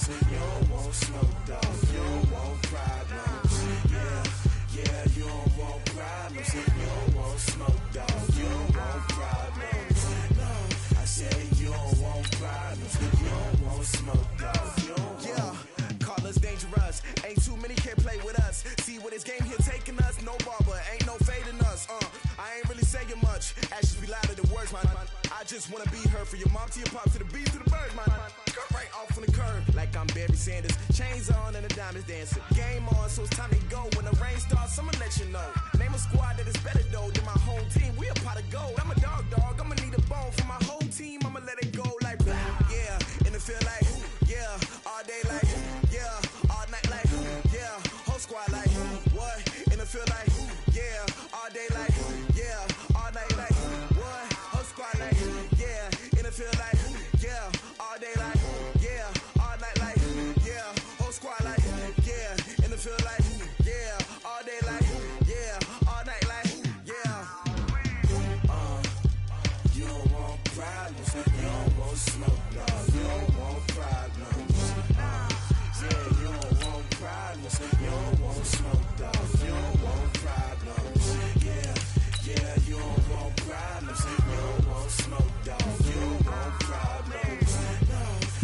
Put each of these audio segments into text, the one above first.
You don't want smoke, dog. You don't want problems. Yeah, you don't want problems. You don't want smoke, dog. You don't want problems. No, I said you don't want problems. You don't want smoke, dog. You don't want. Yeah, call us dangerous. Ain't too many can play with us. See what this game here taking us. No barber, ain't no fading us. I ain't really saying much. Actions be louder than words, man. I just wanna be heard, for your mom to your pop to the beat to the bird, man. Cut right off on the curb like I'm Barry Sanders. Chains on and the diamonds dancing. Game on, so it's time to go. When the rain starts, I'ma let you know. Name a squad that is better though than my home team. We a pot of gold. I'm a dog. I'ma need a bone for my whole team. I'ma let it go like yeah. In the field like yeah. All day like yeah. All night like yeah. Whole squad like what? In the field like yeah. All day like yeah. All night like what? Whole squad like yeah. In the field like yeah. All day like yeah. All night like yeah. Whole squad like yeah. In the field like yeah. All day like yeah. All night like yeah. You don't want problems. You don't want smoke, no. You don't want problems. Yeah, you don't want problems. You don't want smoke, dog. You don't want problems. Yeah, you don't want problems. You don't want smoke, dog. You don't want problems. No,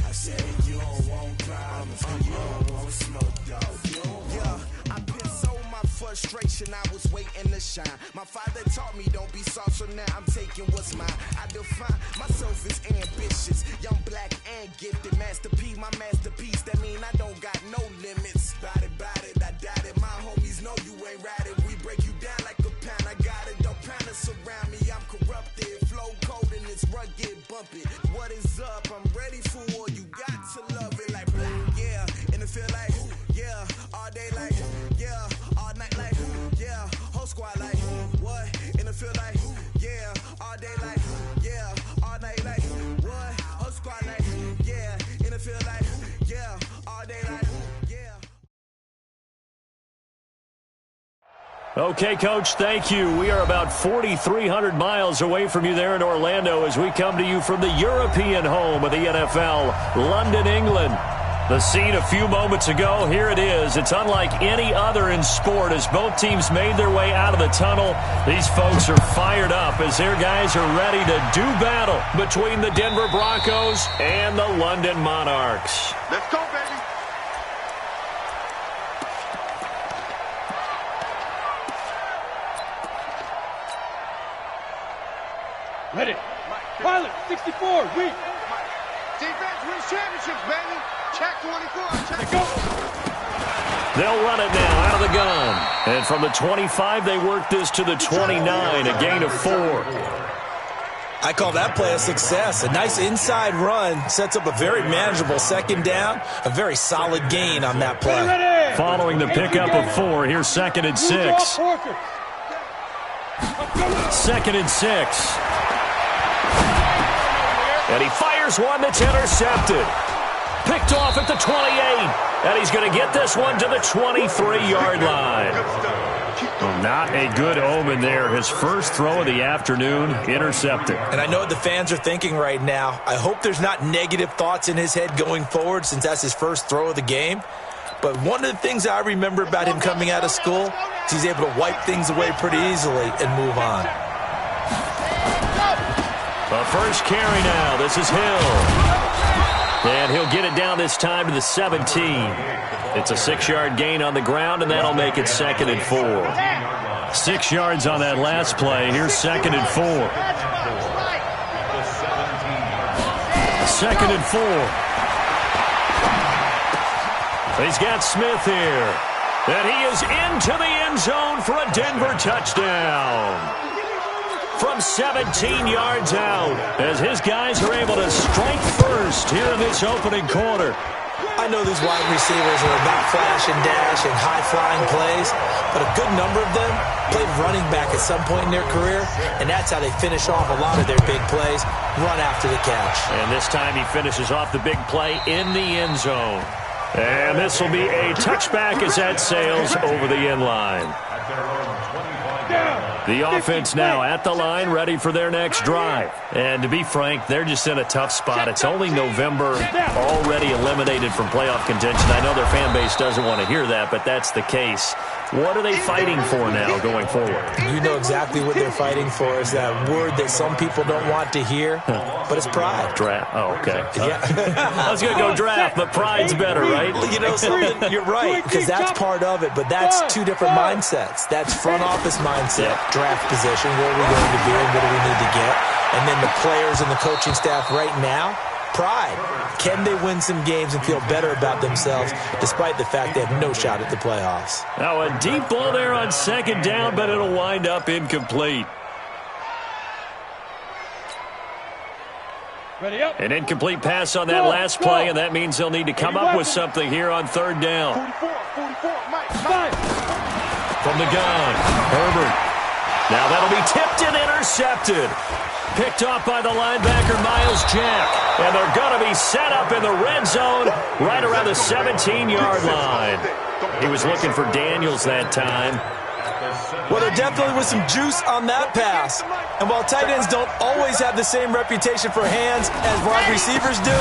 I said you don't want problems. You don't want smoke, dog. You don't want. Yeah, I pissed so my frustration. I was waiting to shine. My father taught me don't be soft, so now I'm taking what's mine. I define myself as ambitious, young, black, and gifted. Master P, my masterpiece. That mean I don't got no limits. Bout it, I doubt it. My homies know you ain't ratted. We break you down like a pound. I got it, don't pound us around me. I'm corrupted, flow cold and it's rugged, bump it. What is up? I'm ready for war. You got to love it like yeah. In the field like yeah. All day like yeah. All night like yeah. Whole squad like what? In the field like yeah. All day like yeah. All night like what? Whole squad like yeah. In the field like yeah. All day like yeah. Okay, Coach, thank you. We are about 4,300 miles away from you there in Orlando as we come to you from the European home of the NFL, London, England. The scene a few moments ago, here it is. It's unlike any other in sport as both teams made their way out of the tunnel. These folks are fired up as their guys are ready to do battle between the Denver Broncos and the London Monarchs. Let's go, baby. Ready. Pilot, 64, weak. Defense wins championships, baby. Check 24. Check. Go. They'll run it now out of the gun. And from the 25, they work this to the 29, a gain of 4. I call that play a success. A nice inside run sets up a very manageable second down. A very solid gain on that play. Following the pickup of 4, here's 2nd and 6. 2nd and 6. And he fires one that's intercepted. Picked off at the 28. And he's going to get this one to the 23-yard line. Not a good omen there. His first throw of the afternoon, intercepted. And I know what the fans are thinking right now. I hope there's not negative thoughts in his head going forward since that's his first throw of the game. But one of the things I remember about him coming out of school is he's able to wipe things away pretty easily and move on. The first carry now. This is Hill. And he'll get it down this time to the 17. It's a 6-yard gain on the ground, and that'll make it 2nd and 4. 6 yards on that last play. Here's 2nd and 4. 2nd and 4. He's got Smith here. And he is into the end zone for a Denver touchdown. From 17 yards out, as his guys are able to strike first here in this opening quarter. I know these wide receivers are about flash and dash and high-flying plays, but a good number of them played running back at some point in their career, and that's how they finish off a lot of their big plays, run after the catch. And this time he finishes off the big play in the end zone. And this will be a touchback as that sails over the end line. The offense now at the line, ready for their next drive. And to be frank, they're just in a tough spot. It's only November, already eliminated from playoff contention. I know their fan base doesn't want to hear that, but that's the case. What are they fighting for now going forward? You know exactly what they're fighting for. Is that word that some people don't want to hear, but it's pride. Draft. Oh, okay. Yeah. I was going to go draft, but pride's better, right? You know something? You're right, because that's part of it, but that's two different mindsets. That's front office mindset, draft position, where are we going to be and what do we need to get? And then the players and the coaching staff right now, pride. Can they win some games and feel better about themselves despite the fact they have no shot at the playoffs? Now a deep ball there on second down, but it'll wind up incomplete. Ready up. An incomplete pass on that last play, and that means they'll need to come up with something here on third down. 44, Mike. From the gun, Herbert. Now that'll be tipped and intercepted. Picked off by the linebacker, Miles Jack. And they're going to be set up in the red zone right around the 17-yard line. He was looking for Daniels that time. Well, there definitely was some juice on that pass. And while tight ends don't always have the same reputation for hands as wide receivers do,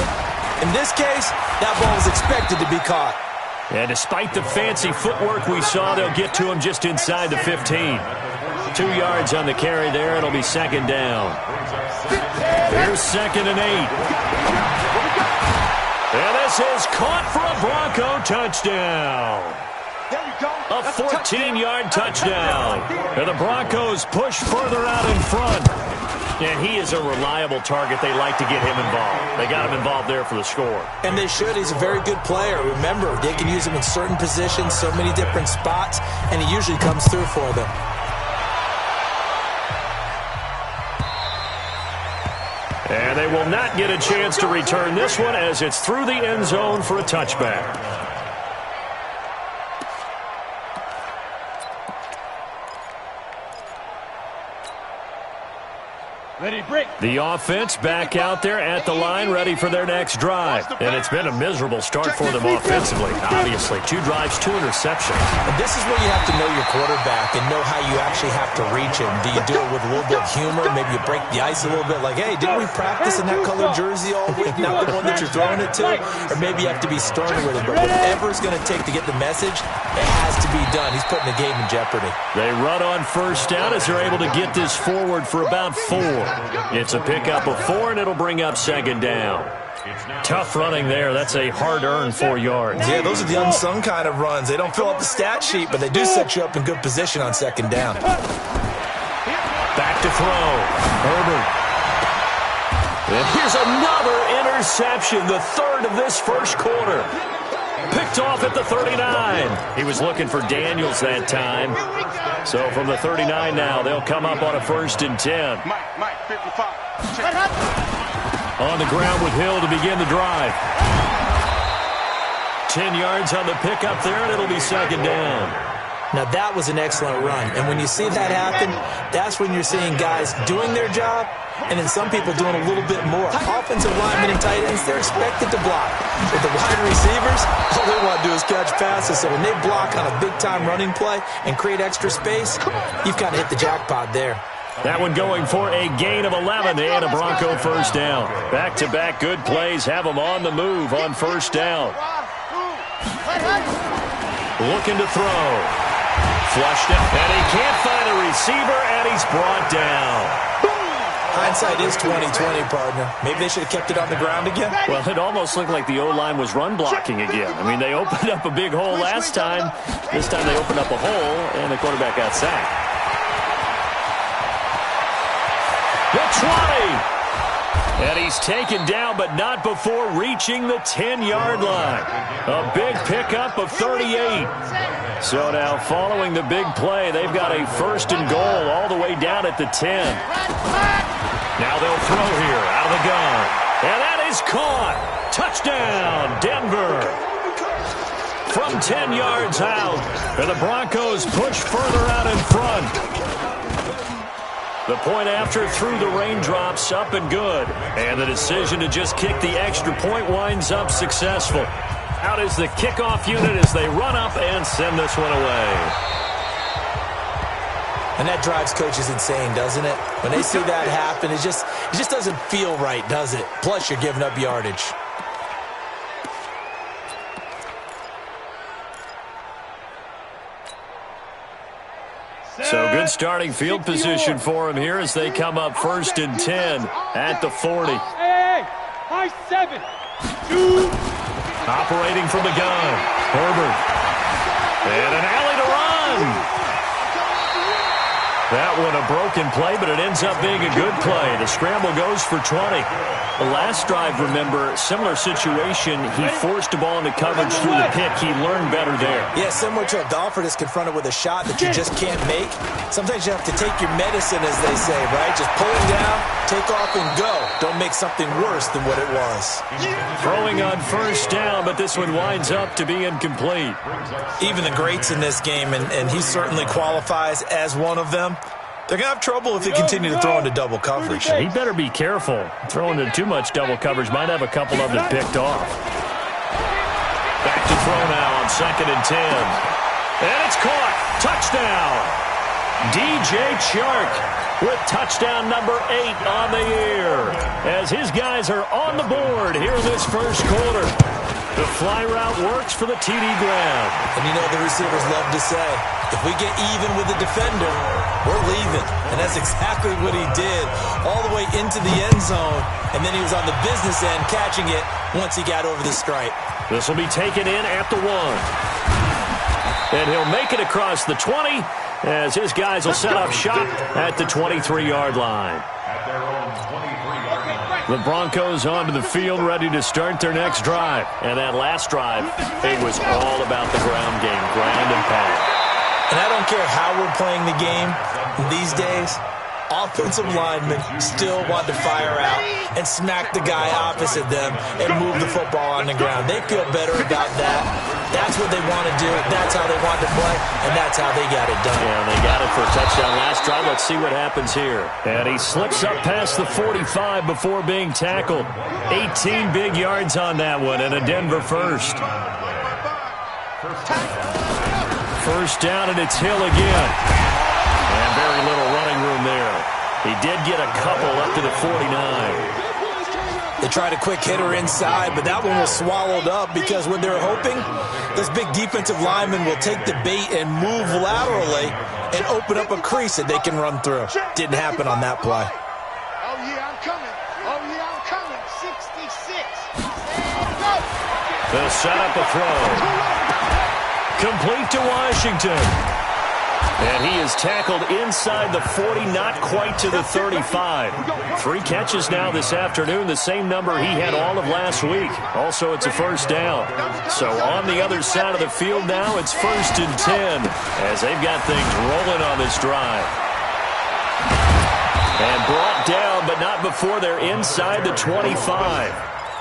in this case, that ball was expected to be caught. And despite the fancy footwork we saw, they'll get to him just inside the 15. 2 yards on the carry there. It'll be second down. Here's 2nd and 8. And this is caught for a Bronco touchdown. A 14-yard touchdown. And the Broncos push further out in front. And he is a reliable target. They like to get him involved. They got him involved there for the score. And they should. He's a very good player. Remember, they can use him in certain positions, so many different spots, and he usually comes through for them. And they will not get a chance to return this one as it's through the end zone for a touchback. Ready, break. The offense back out there at the line, ready for their next drive. And it's been a miserable start for them offensively. Obviously, 2 drives, 2 interceptions. And this is where you have to know your quarterback and know how you actually have to reach him. Do you do it with a little bit of humor? Maybe you break the ice a little bit like, hey, didn't we practice in that colored jersey all week, not the one that you're throwing it to? Or maybe you have to be stern with him. But whatever it's going to take to get the message, it has to be done. He's putting the game in jeopardy. They run on first down as they're able to get this forward for about 4. It's a pickup of 4, and it'll bring up second down. Tough running there. That's a hard-earned 4 yards. Yeah, those are the unsung kind of runs. They don't fill up the stat sheet, but they do set you up in good position on second down. Back to throw. Herbert. And here's another interception, the 3rd of this first quarter. Picked off at the 39. He was looking for Daniels that time. So from the 39 now, they'll come up on a 1st and 10. Mike, 55. On the ground with Hill to begin the drive. 10 yards on the pickup there, and it'll be second down. Now, that was an excellent run. And when you see that happen, that's when you're seeing guys doing their job and then some people doing a little bit more. Offensive linemen and tight ends, they're expected to block. But the wide receivers, all they want to do is catch passes. So when they block on a big-time running play and create extra space, you've kind of hit the jackpot there. That one going for a gain of 11 and a Bronco first down. Back-to-back good plays have them on the move on first down. Looking to throw. Flushed it, and he can't find a receiver, and he's brought down. Hindsight is 20/20, partner. Maybe they should have kept it on the ground again. Well, it almost looked like the O-line was run blocking again. I mean, they opened up a big hole last time. This time they opened up a hole, and the quarterback got sacked. The 20. And he's taken down, but not before reaching the 10-yard line. A big pickup of 38. So now, following the big play, they've got a 1st and goal all the way down at the 10. Now they'll throw here out of the gun. And that is caught. Touchdown, Denver. From 10 yards out. And the Broncos push further out in front. The point after through the raindrops up and good. And the decision to just kick the extra point winds up successful. Out is the kickoff unit as they run up and send this one away. And that drives coaches insane, doesn't it? When they see that happen, it just doesn't feel right, does it? Plus, you're giving up yardage. So good starting field position for him here as they come up 1st and 10 at the 40. Hey, high 7. 2. Operating from the gun, Herbert. And an alley to run. That one a broken play, but it ends up being a good play. The scramble goes for 20. The last drive, remember, similar situation. He forced the ball into coverage through the pick. He learned better there. Yeah, similar to a golfer that's confronted with a shot that you just can't make. Sometimes you have to take your medicine, as they say, right? Just pull it down, take off, and go. Don't make something worse than what it was. Throwing on 1st down, but this one winds up to be incomplete. Even the greats in this game, and he certainly qualifies as one of them, they're going to have trouble if they continue to throw into double coverage. He better be careful. Throwing into too much double coverage might have a couple of them picked off. Back to throw now on 2nd and 10. And it's caught. Touchdown. DJ Chark with touchdown number 8 on the year as his guys are on the board here in this first quarter. The fly route works for the TD grab. And you know the receivers love to say, if we get even with the defender, we're leaving. And that's exactly what he did all the way into the end zone. And then he was on the business end catching it once he got over the stripe. This will be taken in at the 1. And he'll make it across the 20 as his guys will set up shop at the 23-yard line. The Broncos onto the field, ready to start their next drive. And that last drive, it was all about the ground game, ground and pound. And I don't care how we're playing the game these days, offensive linemen still want to fire out and smack the guy opposite them and move the football on the ground. They feel better about that. That's what they want to do. That's how they want to play, and that's how they got it done. Yeah, they got it for a touchdown last drive. Let's see what happens here. And he slips up past the 45 before being tackled. 18 big yards on that one, and a Denver first. First down, and it's Hill again. And very little running room there. He did get a couple up to the 49. They tried a quick hitter inside, but that one was swallowed up because what they're hoping, this big defensive lineman will take the bait and move laterally and open up a crease that they can run through. Didn't happen on that play. Oh, yeah, I'm coming. Oh, yeah, I'm coming. 66. And go. They'll set up a throw. Complete to Washington. And he is tackled inside the 40, not quite to the 35. 3 catches now this afternoon, the same number he had all of last week. Also, it's a first down. So on the other side of the field now, it's 1st and 10 as they've got things rolling on this drive. And brought down, but not before they're inside the 25.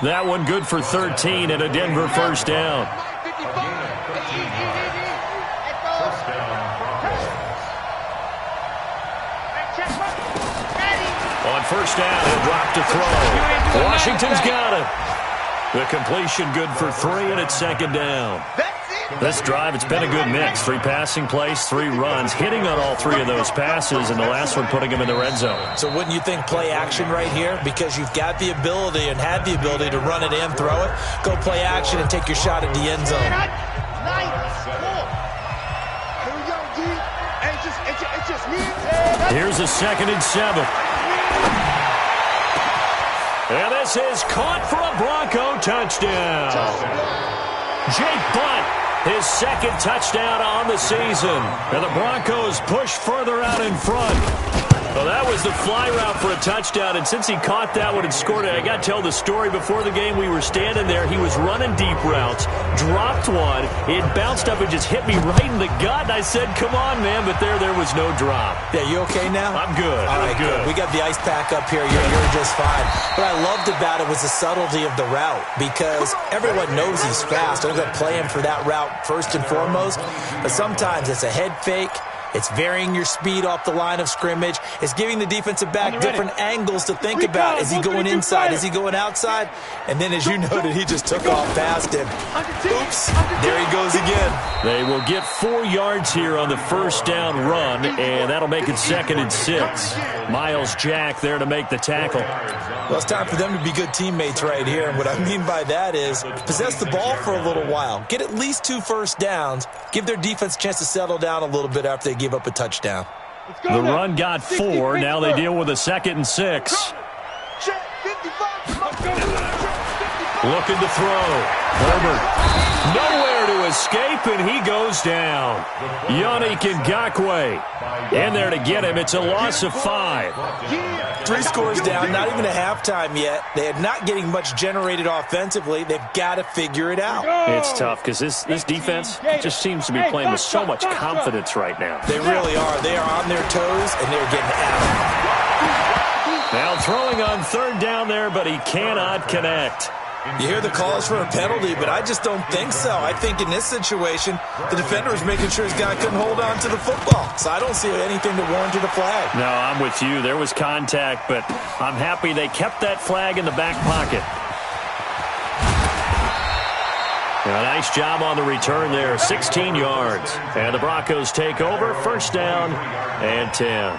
That one good for 13 and a Denver first down. On first down, he'll drop to throw. Washington's got it. The completion good for 3, and it's 2nd down. This drive, it's been a good mix. 3 passing plays, 3 runs, hitting on all 3 of those passes, and the last one putting him in the red zone. So wouldn't you think play action right here? Because you've got the ability and had the ability to run it and throw it. Go play action and take your shot at the end zone. Here's a 2nd and 7. And this is caught for a Bronco touchdown. Jake Butt, his 2nd touchdown on the season. And the Broncos push further out in front. Well, that was the fly route for a touchdown, and since he caught that one and scored it, I got to tell the story. Before the game, we were standing there. He was running deep routes, dropped one. It bounced up and just hit me right in the gut, and I said, come on, man, but there was no drop. Yeah, you okay now? I'm good. All right, good. We got the ice pack up here. You're just fine. What I loved about it was the subtlety of the route, because everyone knows he's fast. I'm going to play him for that route first and foremost, but sometimes it's a head fake. It's varying your speed off the line of scrimmage. It's giving the defensive back different angles to think about. Is he going inside? Is he going outside? And then, as you noted, he just took off past him. Oops, there he goes again. They will get 4 yards here on the first down run, and that'll make it 2nd and 6. Miles Jack there to make the tackle. Well, it's time for them to be good teammates right here. And what I mean by that is possess the ball for a little while. Get at least 2 first downs. Give their defense a chance to settle down a little bit after they give up a touchdown. The run got 4. Now they deal with a 2nd and 6. Looking to throw. Herbert. Nowhere to escape, and he goes down. Yannick Ngakoue in there to get him. It's a loss of 5. 3 scores down, not even a halftime yet. They are not getting much generated offensively. They've got to figure it out. It's tough because this defense just seems to be playing with so much confidence right now. They really are. They are on their toes, and they're getting at them. Now throwing on 3rd down there, but he cannot connect. You hear the calls for a penalty, but I just don't think so. I think in this situation, the defender was making sure his guy couldn't hold on to the football. So I don't see anything that warranted a flag. No, I'm with you. There was contact, but I'm happy they kept that flag in the back pocket. A nice job on the return there, 16 yards. And the Broncos take over, 1st down and 10.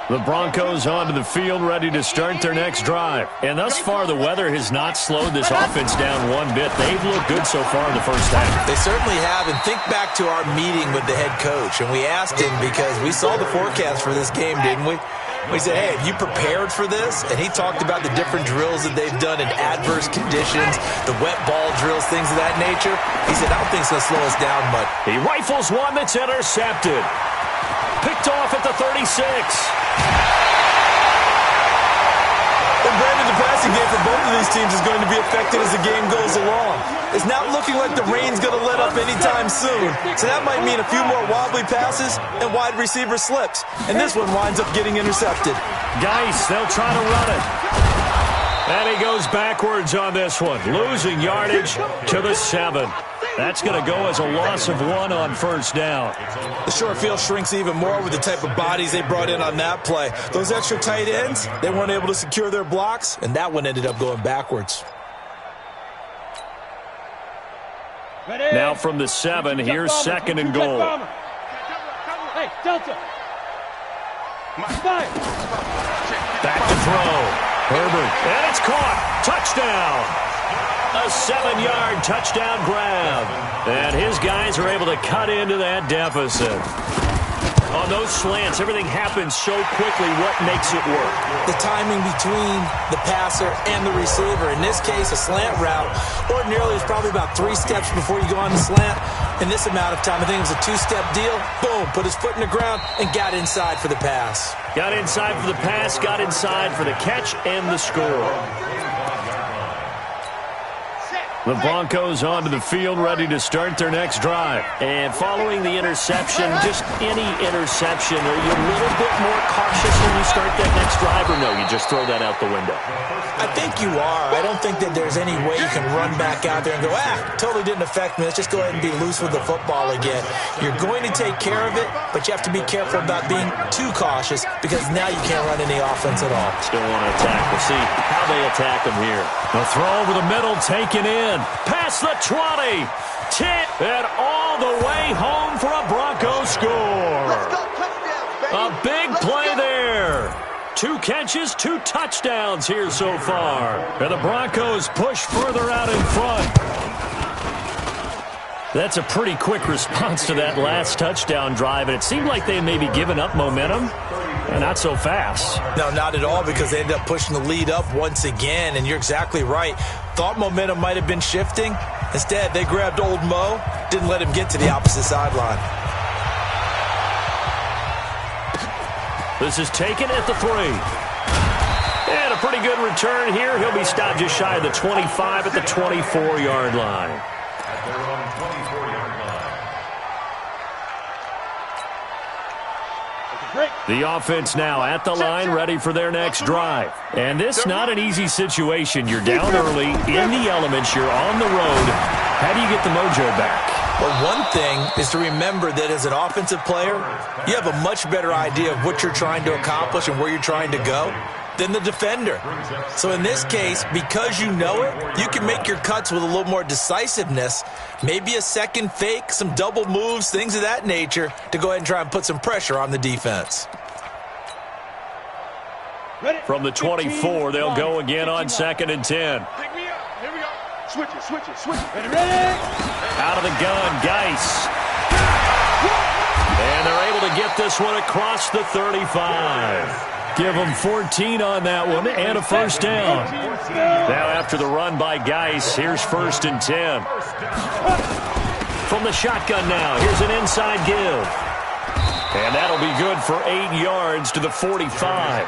The Broncos onto the field, ready to start their next drive. And thus far, the weather has not slowed this offense down one bit. They've looked good so far in the first half. They certainly have. And think back to our meeting with the head coach. And we asked him, because we saw the forecast for this game, didn't we? We said, hey, have you prepared for this? And he talked about the different drills that they've done in adverse conditions, the wet ball drills, things of that nature. He said, I don't think it's going to slow us down much. He rifles one that's intercepted. Picked off at the 36. And Brandon, the passing game for both of these teams is going to be affected as the game goes along. It's not looking like the rain's going to let up anytime soon. So that might mean a few more wobbly passes and wide receiver slips. And this one winds up getting intercepted. Geis, they'll try to run it. And he goes backwards on this one, losing yardage to the 7. That's going to go as a loss of 1 on 1st down. The short field shrinks even more with the type of bodies they brought in on that play. Those extra tight ends, they weren't able to secure their blocks, and that one ended up going backwards. Now from the 7, here's 2nd and goal. Hey, Delta. Back to throw. Herbert, and it's caught. Touchdown. A 7-yard touchdown grab. And his guys are able to cut into that deficit. On those slants, everything happens so quickly. What makes it work? The timing between the passer and the receiver. In this case, a slant route ordinarily is probably about 3 steps before you go on the slant. In this amount of time, I think it was a 2-step deal. Boom, put his foot in the ground and got inside for the pass. Got inside for the pass, got inside for the catch and the score. The Broncos onto the field, ready to start their next drive. And following the interception, just any interception, are you a little bit more cautious when you start that next drive, or no, you just throw that out the window? I think you are. I don't think that there's any way you can run back out there and go, totally didn't affect me. Let's just go ahead and be loose with the football again. You're going to take care of it, but you have to be careful about being too cautious, because now you can't run any offense at all. Still want to attack. We'll see how they attack them here. The throw over the middle, taken in. Past the 20. 10. And all the way home for a Broncos score. A big play there. 2 catches, 2 touchdowns here so far. And the Broncos push further out in front. That's a pretty quick response to that last touchdown drive, and it seemed like they may be giving up momentum. And not so fast. No, not at all, because they ended up pushing the lead up once again, and you're exactly right. Thought momentum might have been shifting. Instead, they grabbed old Mo, didn't let him get to the opposite sideline. This is taken at the 3. And a pretty good return here. He'll be stopped just shy of the 25 at the 24-yard line. The offense now at the line, ready for their next drive. And this not an easy situation. You're down early, in the elements, you're on the road. How do you get the mojo back? Well, one thing is to remember that as an offensive player, you have a much better idea of what you're trying to accomplish and where you're trying to go than the defender. So in this case, because you know it, you can make your cuts with a little more decisiveness, maybe a second fake, some double moves, things of that nature, to go ahead and try and put some pressure on the defense. From the 24, they'll go again on 2nd and 10. Pick me up. Here we go. Switch it, switch it, switch it. Ready? Out of the gun, Geis. And they're able to get this one across the 35. Give them 14 on that one and a first down. Now after the run by Geis, here's 1st and 10. From the shotgun now, here's an inside give. And that'll be good for 8 yards to the 45.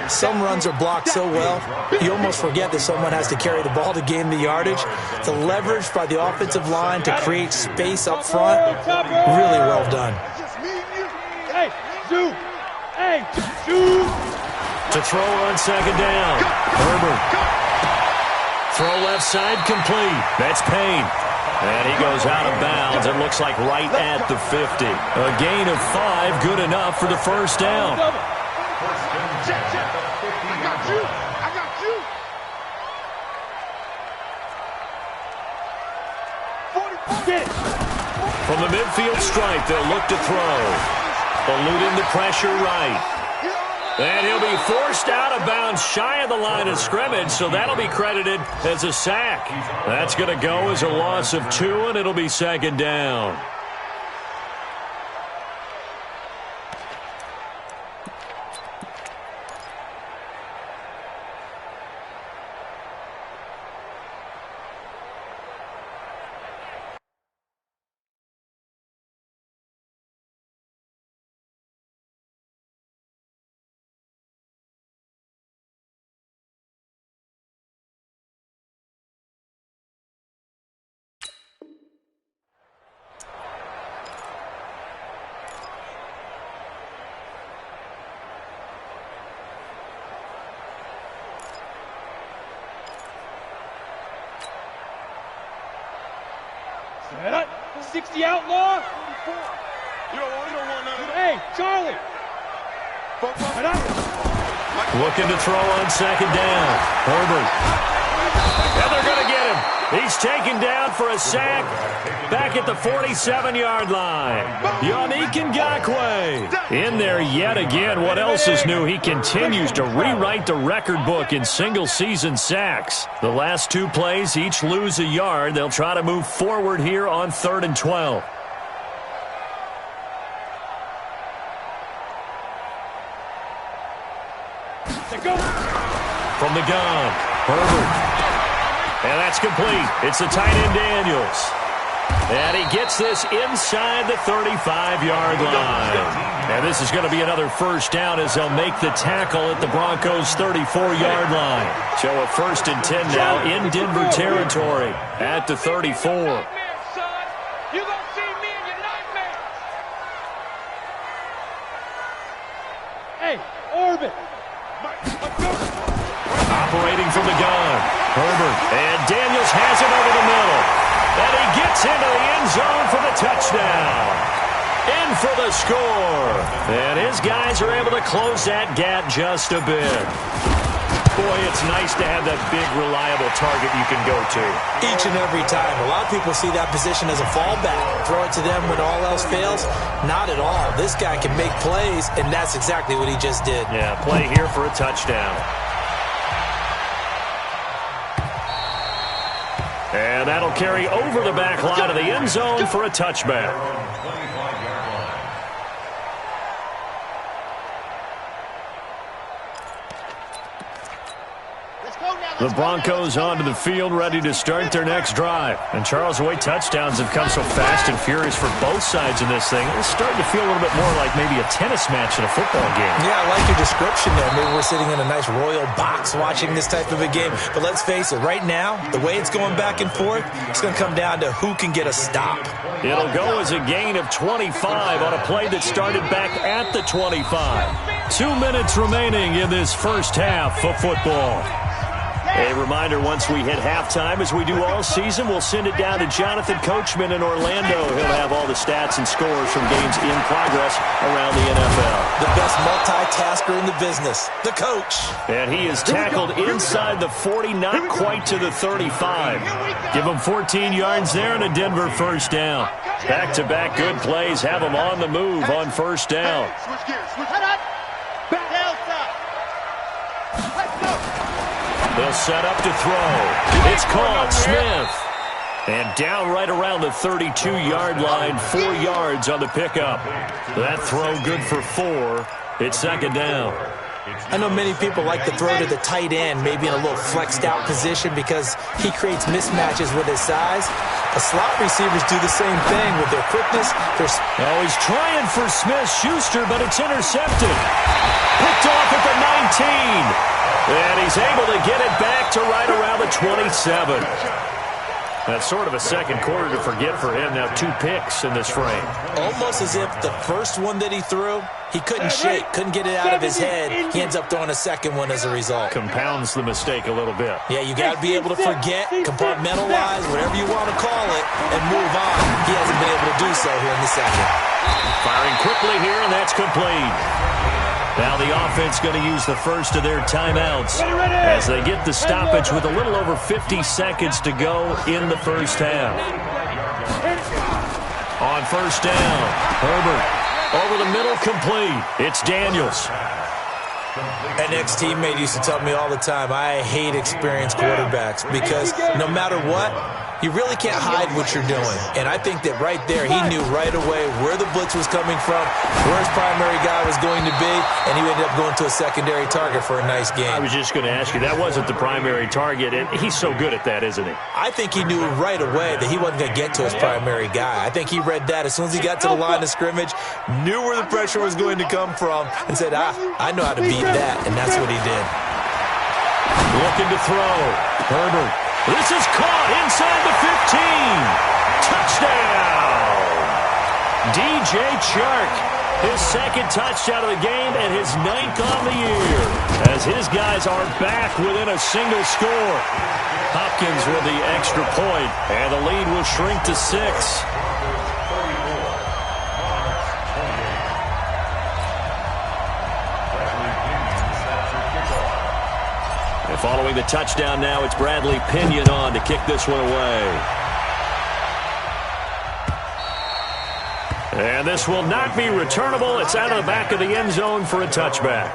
Some runs are blocked so well, you almost forget that someone has to carry the ball to gain the yardage. The leverage by the offensive line to create space up front, really well done. Hey, Zoo! Hey, Zoo! To throw on 2nd down. Herbert. Throw left side complete. That's Payne. And he goes out of bounds. It looks like right at the 50. A gain of 5, good enough for the first down. Check, check. I got you. I got you. 44. Get it! From the midfield stripe, they'll look to throw. Eluding the pressure right. And he'll be forced out of bounds shy of the line of scrimmage, so that'll be credited as a sack. That's going to go as a loss of 2, and it'll be 2nd down. Set up. 60 outlaw. You don't want none. Hey, Charlie. Set up. Looking to throw on 2nd down. Herbert. And they're going to get him. He's taken down for a sack back at the 47-yard line. Yannick Ngakoue in there yet again. What else is new? He continues to rewrite the record book in single-season sacks. The last 2 plays each lose a yard. They'll try to move forward here on 3rd and 12. From the gun, Herbert. And that's complete. It's the tight end Daniels. And he gets this inside the 35-yard line. And this is going to be another first down as they'll make the tackle at the Broncos' 34-yard line. So a 1st and 10 now in Denver territory at the 34. You gonna see me in your nightmares. Hey, Orbit. Operating from the gun, Herbert. And Daniels has it over the middle. And he gets into the end zone for the touchdown. In for the score. And his guys are able to close that gap just a bit. Boy, it's nice to have that big, reliable target you can go to. Each and every time. A lot of people see that position as a fallback. Throw it to them when all else fails. Not at all. This guy can make plays, and that's exactly what he just did. Yeah, play here for a touchdown. And that'll carry over the back line of the end zone for a touchback. Let's go now. The Broncos onto the field, ready to start their next drive. And Charles, the way touchdowns have come so fast and furious for both sides of this thing, it's starting to feel a little bit more like maybe a tennis match in a football game. Yeah, I like your description there. Maybe we're sitting in a nice royal box watching this type of a game. But let's face it, right now, the way it's going back and forth, it's going to come down to who can get a stop. It'll go as a gain of 25 on a play that started back at the 25. 2 minutes remaining in this first half of football. A reminder, once we hit halftime, as we do all season, we'll send it down to Jonathan Coachman in Orlando. He'll have all the stats and scores from games in progress around the NFL. The best multitasker in the business, the coach. And he is tackled inside the 40, not quite to the 35. Give him 14 yards there and a Denver first down. Back-to-back good plays have him on the move on first down. They'll set up to throw. It's caught. Smith. And down right around the 32-yard line, 4 yards on the pickup. That throw good for 4. It's second down. I know many people like to throw to the tight end, maybe in a little flexed out position because he creates mismatches with his size. The slot receivers do the same thing with their quickness. Oh, he's trying for Smith-Schuster, but it's intercepted. Picked off at the 19. And he's able to get it back to right around the 27. That's sort of a second quarter to forget for him. Now 2 picks in this frame. Almost as if the first one that he threw, he couldn't shake, couldn't get it out of his head. He ends up throwing a second one as a result. Compounds the mistake a little bit. Yeah, you got to be able to forget, compartmentalize, whatever you want to call it, and move on. He hasn't been able to do so here in the second. Firing quickly here, and that's complete. Now the offense going to use the first of their timeouts as they get the stoppage with a little over 50 seconds to go in the first half. On first down, Herbert over the middle, complete. It's Daniels. An ex-teammate used to tell me all the time, I hate experienced quarterbacks because no matter what, you really can't hide what you're doing. And I think that right there, he knew right away where the blitz was coming from, where his primary guy was going to be, and he ended up going to a secondary target for a nice game. I was just going to ask you, that wasn't the primary target, and he's so good at that, isn't he? I think he knew right away that he wasn't going to get to his primary guy. I think he read that as soon as he got to the line of scrimmage, knew where the pressure was going to come from, and said, I know how to beat that, and that's what he did. Looking to throw. Herbert. This is caught inside the 15. Touchdown! DJ Chark. His second touchdown of the game and his 9th on the year. As his guys are back within a single score. Hopkins with the extra point, and the lead will shrink to 6. Following the touchdown now, it's Bradley Pinion on to kick this one away. And this will not be returnable. It's out of the back of the end zone for a touchback.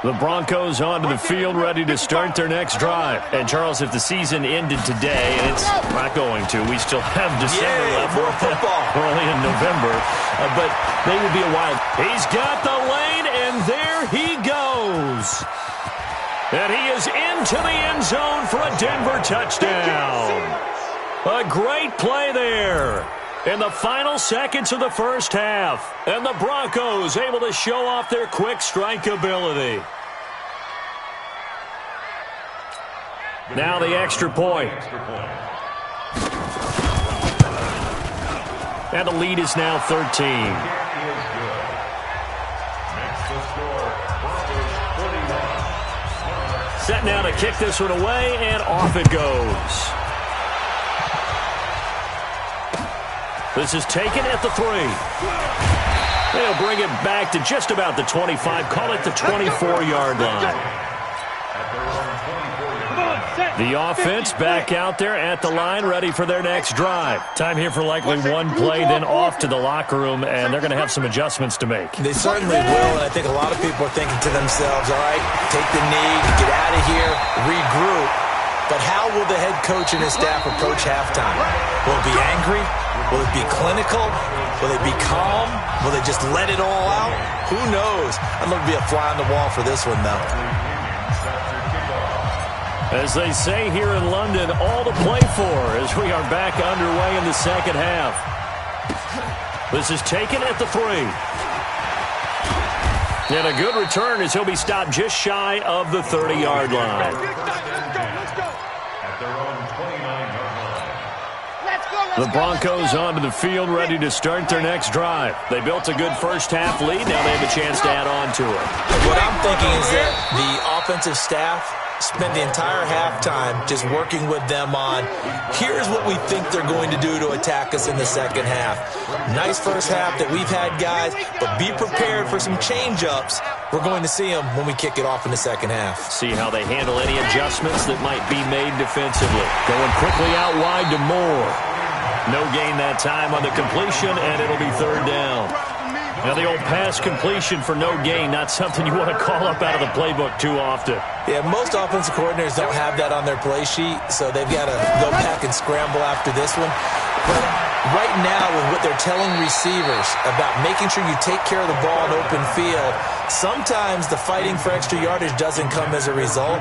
The Broncos onto the field, ready to start their next drive. And, Charles, if the season ended today, and it's not going to, we still have December left. More football. We're only in November, but they would be a wild. He's got the lane, and there he goes. And he is into the end zone for a Denver touchdown. A great play there in the final seconds of the first half. And the Broncos able to show off their quick strike ability. Now the extra point. And the lead is now 13. Set now to kick this one away, and off it goes. This is taken at the 3. They'll bring it back to just about the 25. Call it the 24-yard line. The offense back out there at the line, ready for their next drive. Time here for likely one play, then off to the locker room, and they're going to have some adjustments to make. They certainly will, and I think a lot of people are thinking to themselves, all right, take the knee, get out of here, regroup. But how will the head coach and his staff approach halftime? Will it be angry? Will it be clinical? Will it be calm? Will they just let it all out? Who knows? I'd love to be a fly on the wall for this one, though. As they say here in London, all to play for as we are back underway in the second half. This is taken at the 3. And a good return as he'll be stopped just shy of the 30-yard line. The Broncos onto the field, ready to start their next drive. They built a good first-half lead. Now they have a chance to add on to it. What I'm thinking is that the offensive staff spent the entire halftime just working with them on, here's what we think they're going to do to attack us in the second half. Nice first half that we've had, guys, but be prepared for some change-ups. We're going to see them when we kick it off in the second half. See how they handle any adjustments that might be made defensively. Going quickly out wide to Moore. No gain that time on the completion, and it'll be 3rd down. Now the old pass completion for no gain, not something you want to call up out of the playbook too often. Yeah, most offensive coordinators don't have that on their play sheet, so they've got to go back and scramble after this one. But right now, with what they're telling receivers about making sure you take care of the ball in open field, sometimes the fighting for extra yardage doesn't come as a result.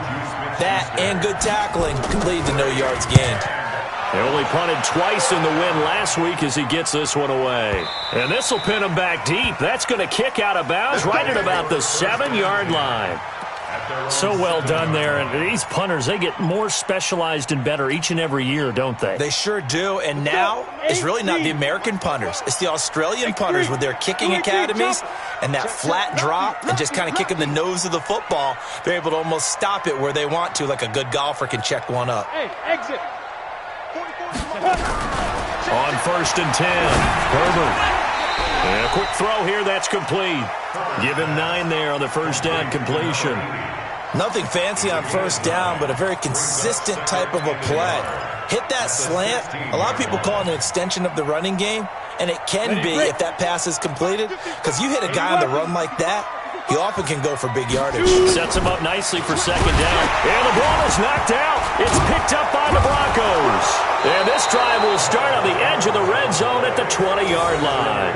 That and good tackling can lead to no yards gained. They only punted twice in the win last week as he gets this one away. And this will pin him back deep. That's going to kick out of bounds right at about the 7-yard line. So well done there. And these punters, they get more specialized and better each and every year, don't they? They sure do. And now it's really not the American punters. It's the Australian punters with their kicking academies and that flat drop and just kind of kicking the nose of the football. They're able to almost stop it where they want to, like a good golfer can check one up. Hey, exit. On 1st and 10, Herbert. And a quick throw here, that's complete. Give him 9 there on the first down completion. Nothing fancy on first down, but a very consistent type of a play. Hit that slant. A lot of people call it an extension of the running game, and it can be if that pass is completed, because you hit a guy on the run like that, he often can go for big yardage. Sets him up nicely for 2nd down. And the ball is knocked out. It's picked up by the Broncos. And this drive will start on the edge of the red zone at the 20-yard line.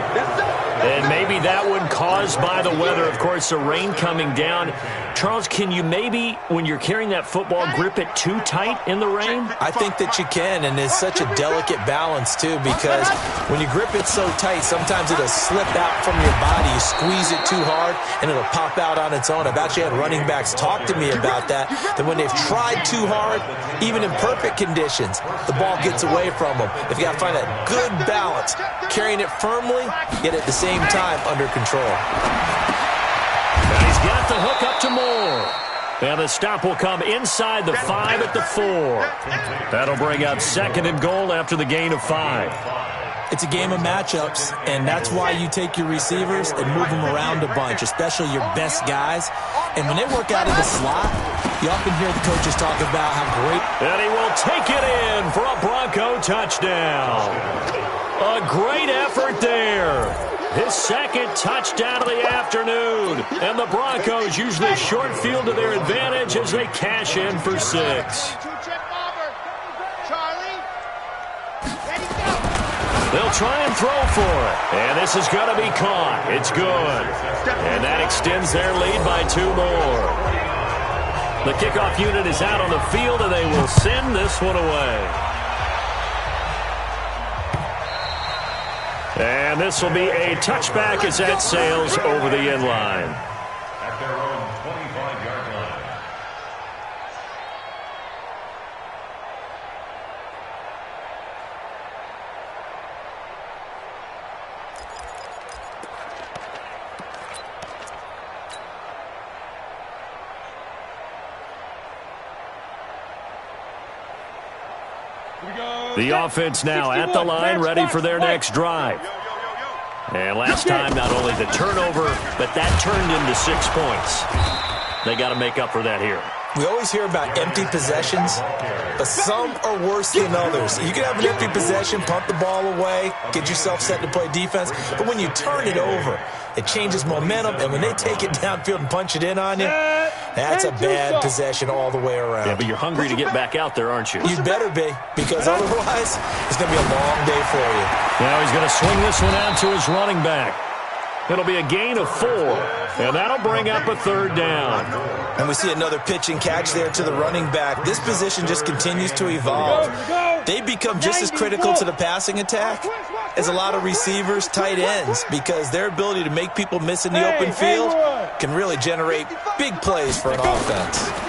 And maybe that one caused by the weather. Of course, the rain coming down. Charles, can you maybe, when you're carrying that football, grip it too tight in the rain? I think that you can, and it's such a delicate balance, too, because when you grip it so tight, sometimes it'll slip out from your body. You squeeze it too hard, and it'll pop out on its own. I've actually had running backs talk to me about that when they've tried too hard, even in perfect conditions, the ball gets away from them. If you got to find that good balance, carrying it firmly, yet at the same time under control. And he's got the hook up to Moore. And the stop will come inside the 5 at the 4. That'll bring up 2nd and goal after the gain of 5. It's a game of matchups, and that's why you take your receivers and move them around a bunch, especially your best guys. And when they work out of the slot, you often hear the coaches talk about how great. And he will take it in for a Bronco touchdown. A great effort there. His 2nd touchdown of the afternoon. And the Broncos use the short field to their advantage as they cash in for 6. They'll try and throw for it. And this is going to be caught. It's good. And that extends their lead by 2 more. The kickoff unit is out on the field, and they will send this one away. And this will be a touchback as that sails over the end line. At their own 25-yard line. The offense now at the line, ready for their next drive. And last time, not only the turnover, but that turned into 6 points. They got to make up for that here. We always hear about empty possessions, but some are worse than others. You can have an empty possession, punt the ball away, get yourself set to play defense, but when you turn it over, it changes momentum, and when they take it downfield and punch it in on you, that's a bad possession all the way around. Yeah, but you're hungry to get back out there, aren't you? You better be, because otherwise it's going to be a long day for you. Now he's going to swing this one out to his running back. It'll be a gain of 4, and that'll bring up a 3rd down. And we see another pitch and catch there to the running back. This position just continues to evolve. They become just as critical to the passing attack as a lot of receivers, tight ends, because their ability to make people miss in the open field can really generate big plays for an offense.